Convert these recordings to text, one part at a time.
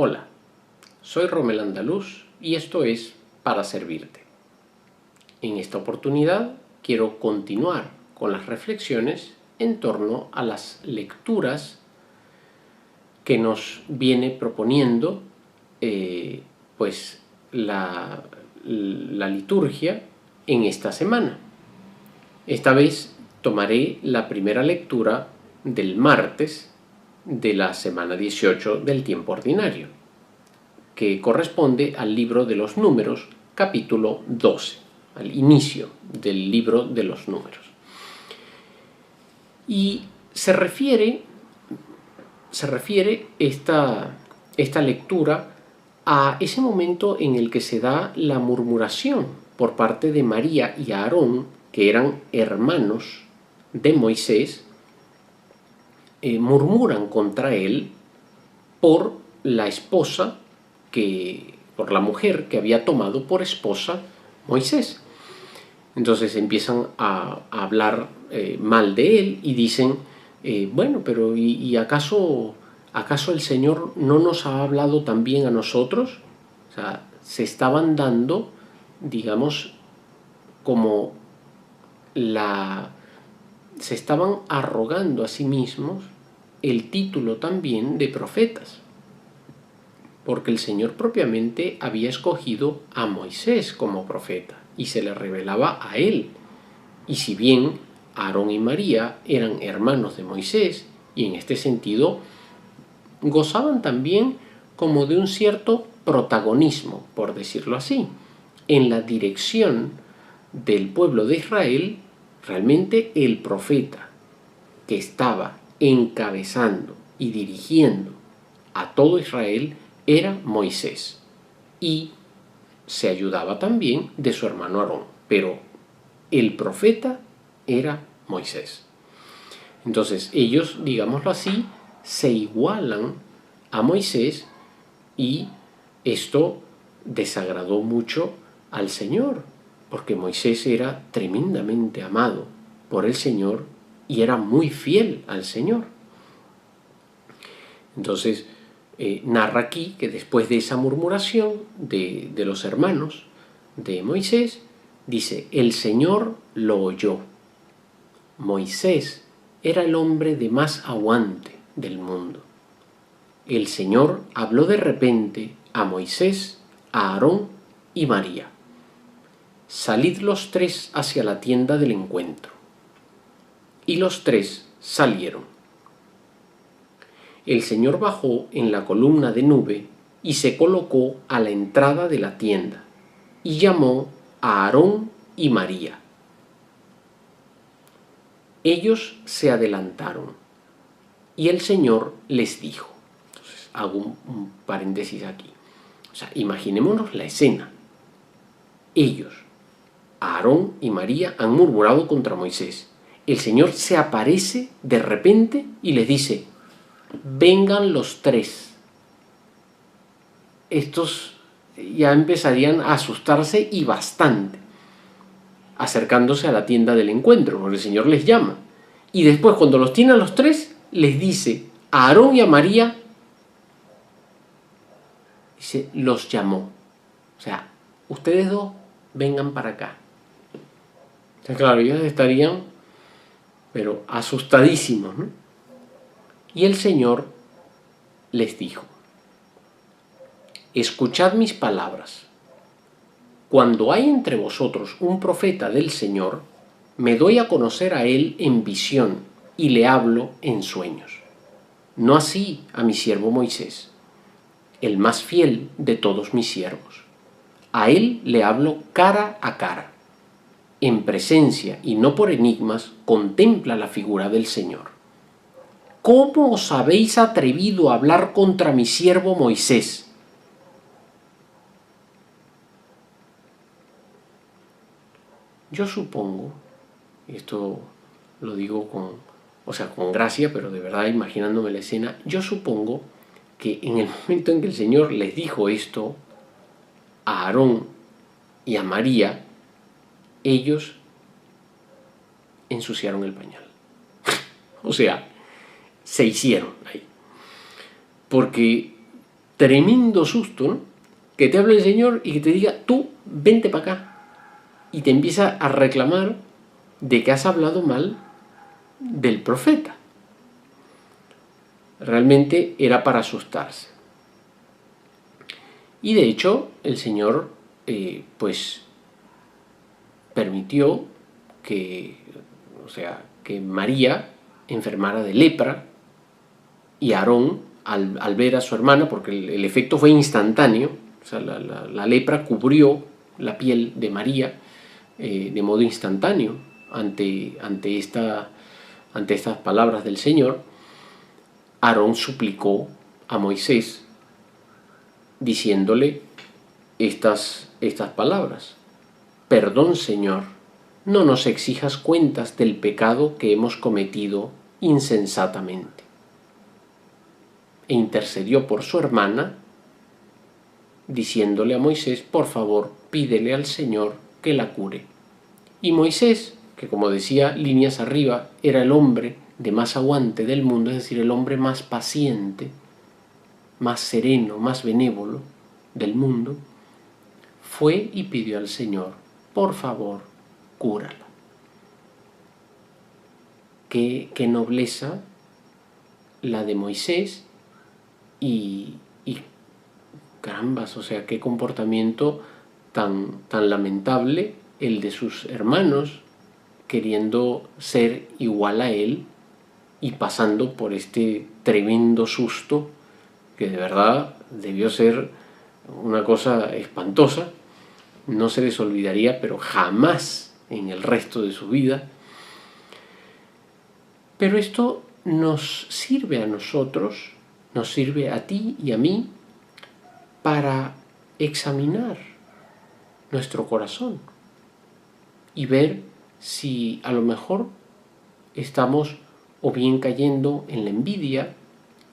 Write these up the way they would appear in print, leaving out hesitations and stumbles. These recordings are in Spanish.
Hola, soy Rommel Andaluz y esto es Para Servirte. En esta oportunidad quiero continuar con las reflexiones en torno a las lecturas que nos viene proponiendo la liturgia en esta semana. Esta vez tomaré la primera lectura del martes de la semana 18 del tiempo ordinario, que corresponde al libro de los Números, capítulo 12, al inicio del libro de los Números. Y se refiere esta lectura a ese momento en el que se da la murmuración por parte de María y Aarón, que eran hermanos de Moisés, murmuran contra él por por la mujer que había tomado por esposa Moisés. Entonces empiezan a hablar mal de él y dicen, bueno, pero ¿y acaso el Señor no nos ha hablado también a nosotros? O sea, se estaban dando, digamos, se estaban arrogando a sí mismos el título también de profetas, porque el Señor propiamente había escogido a Moisés como profeta y se le revelaba a él. Y si bien Aarón y María eran hermanos de Moisés y en este sentido gozaban también como de un cierto protagonismo, por decirlo así, en la dirección del pueblo de Israel, realmente el profeta que estaba encabezando y dirigiendo a todo Israel era Moisés, y se ayudaba también de su hermano Aarón, pero el profeta era Moisés. Entonces ellos, digámoslo así, se igualan a Moisés, y esto desagradó mucho al Señor, porque Moisés era tremendamente amado por el Señor y era muy fiel al Señor. Entonces narra aquí que después de esa murmuración de los hermanos de Moisés, dice, el Señor lo oyó. Moisés era el hombre de más aguante del mundo. El Señor habló de repente a Moisés, a Aarón y María. Salid los tres hacia la tienda del encuentro. Y los tres salieron. El Señor bajó en la columna de nube y se colocó a la entrada de la tienda y llamó a Aarón y María. Ellos se adelantaron y el Señor les dijo. Entonces hago un paréntesis aquí. O sea, imaginémonos la escena. Ellos, Aarón y María, han murmurado contra Moisés. El Señor se aparece de repente y les dice, vengan los tres. Estos ya empezarían a asustarse y bastante, acercándose a la tienda del encuentro, porque el Señor les llama. Y después, cuando los tiene a los tres, les dice a Aarón y a María, dice, los llamó. O sea, ustedes dos vengan para acá. O sea, claro, ellos estarían, pero asustadísimos, ¿no? Y el Señor les dijo, escuchad mis palabras. Cuando hay entre vosotros un profeta del Señor, me doy a conocer a él en visión y le hablo en sueños. No así a mi siervo Moisés, el más fiel de todos mis siervos. A él le hablo cara a cara. En presencia y no por enigmas, contempla la figura del Señor. ¿Cómo os habéis atrevido a hablar contra mi siervo Moisés? Yo supongo, y esto lo digo con gracia, pero de verdad imaginándome la escena, yo supongo que en el momento en que el Señor les dijo esto a Aarón y a María, ellos ensuciaron el pañal. O sea, se hicieron ahí. Porque tremendo susto, ¿no? Que te hable el Señor y que te diga, tú, vente para acá. Y te empieza a reclamar de que has hablado mal del profeta. Realmente era para asustarse. Y de hecho, el Señor, pues, permitió que María enfermara de lepra, y Aarón, al ver a su hermana, porque el efecto fue instantáneo, o sea, la lepra cubrió la piel de María de modo instantáneo ante estas palabras del Señor. Aarón suplicó a Moisés diciéndole estas palabras: perdón, Señor, no nos exijas cuentas del pecado que hemos cometido insensatamente. E intercedió por su hermana, diciéndole a Moisés, por favor, pídele al Señor que la cure. Y Moisés, que como decía líneas arriba, era el hombre de más aguante del mundo, es decir, el hombre más paciente, más sereno, más benévolo del mundo, fue y pidió al Señor, por favor, cúrala. Qué nobleza la de Moisés y carambas, o sea, qué comportamiento tan lamentable el de sus hermanos, queriendo ser igual a él y pasando por este tremendo susto que de verdad debió ser una cosa espantosa. No se les olvidaría, pero jamás en el resto de su vida. Pero esto nos sirve a nosotros, nos sirve a ti y a mí para examinar nuestro corazón y ver si a lo mejor estamos o bien cayendo en la envidia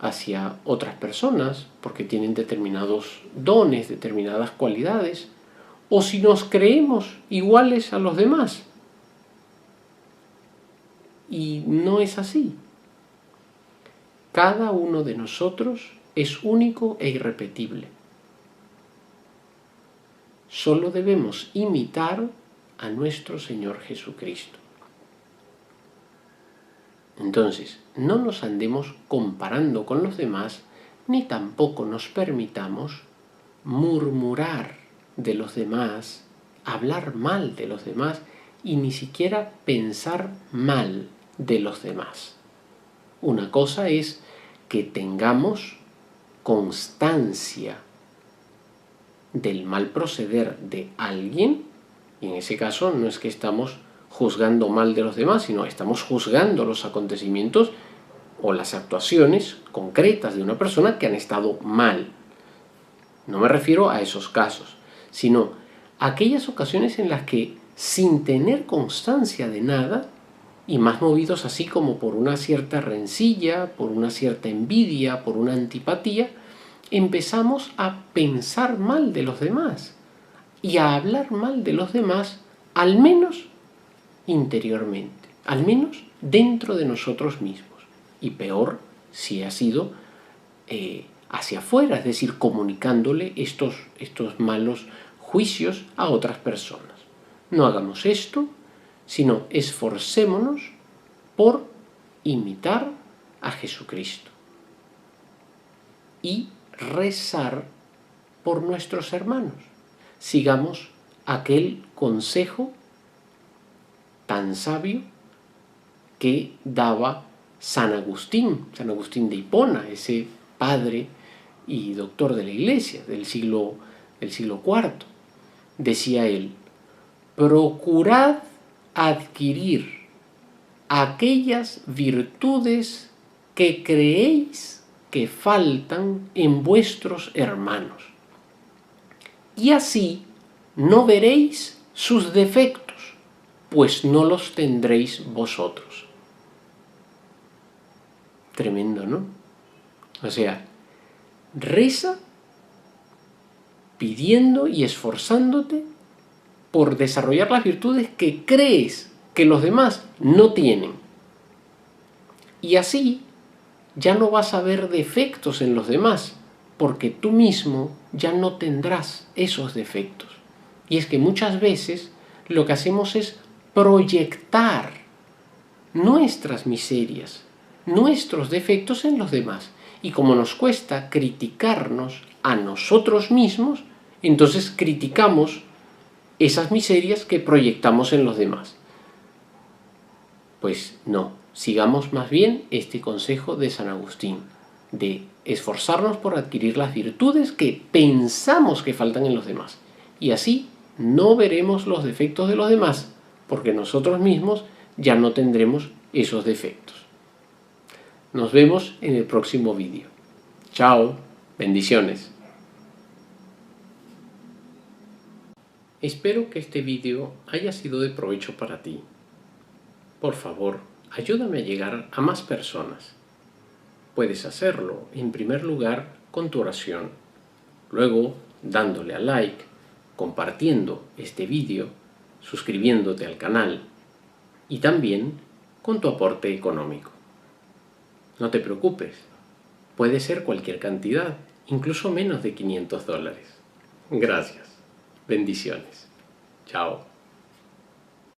hacia otras personas porque tienen determinados dones, determinadas cualidades, o si nos creemos iguales a los demás. Y no es así. Cada uno de nosotros es único e irrepetible. Solo debemos imitar a nuestro Señor Jesucristo. Entonces, no nos andemos comparando con los demás, ni tampoco nos permitamos murmurar de los demás, hablar mal de los demás y ni siquiera pensar mal de los demás. Una cosa es que tengamos constancia del mal proceder de alguien, y en ese caso no es que estamos juzgando mal de los demás, sino estamos juzgando los acontecimientos o las actuaciones concretas de una persona que han estado mal. No me refiero a esos casos, sino a aquellas ocasiones en las que, sin tener constancia de nada, y más movidos así como por una cierta rencilla, por una cierta envidia, por una antipatía, empezamos a pensar mal de los demás y a hablar mal de los demás, al menos interiormente, al menos dentro de nosotros mismos, y peor si ha sido hacia afuera, es decir, comunicándole estos malos juicios a otras personas. No hagamos esto, sino esforcémonos por imitar a Jesucristo y rezar por nuestros hermanos. Sigamos aquel consejo tan sabio que daba San Agustín de Hipona, ese padre y doctor de la Iglesia del siglo IV. Decía él: procurad adquirir aquellas virtudes que creéis que faltan en vuestros hermanos, y así no veréis sus defectos, pues no los tendréis vosotros. Tremendo, ¿no? O sea, reza pidiendo y esforzándote por desarrollar las virtudes que crees que los demás no tienen. Y así ya no vas a ver defectos en los demás, porque tú mismo ya no tendrás esos defectos. Y es que muchas veces lo que hacemos es proyectar nuestras miserias, nuestros defectos en los demás. Y como nos cuesta criticarnos a nosotros mismos, entonces criticamos esas miserias que proyectamos en los demás. Pues no, sigamos más bien este consejo de San Agustín, de esforzarnos por adquirir las virtudes que pensamos que faltan en los demás. Y así no veremos los defectos de los demás, porque nosotros mismos ya no tendremos esos defectos. Nos vemos en el próximo vídeo. Chao, bendiciones. Espero que este vídeo haya sido de provecho para ti. Por favor, ayúdame a llegar a más personas. Puedes hacerlo, en primer lugar, con tu oración. Luego, dándole a like, compartiendo este vídeo, suscribiéndote al canal y también con tu aporte económico. No te preocupes, puede ser cualquier cantidad, incluso menos de $500. Gracias. Bendiciones. Chao.